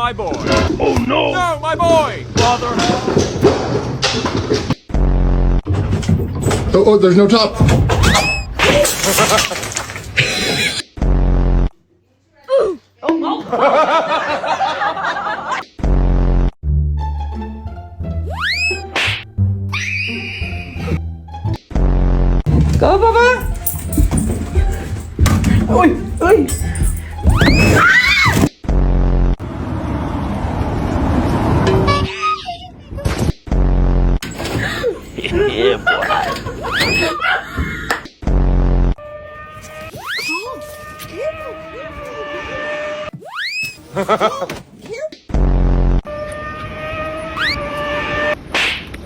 my boy. Oh no! No, my boy. Father. Oh, there's no top. Go, Papa! Uy! Uy! Yeah, boy.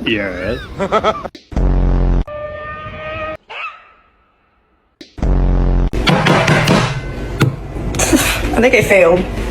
Yeah. I think I failed.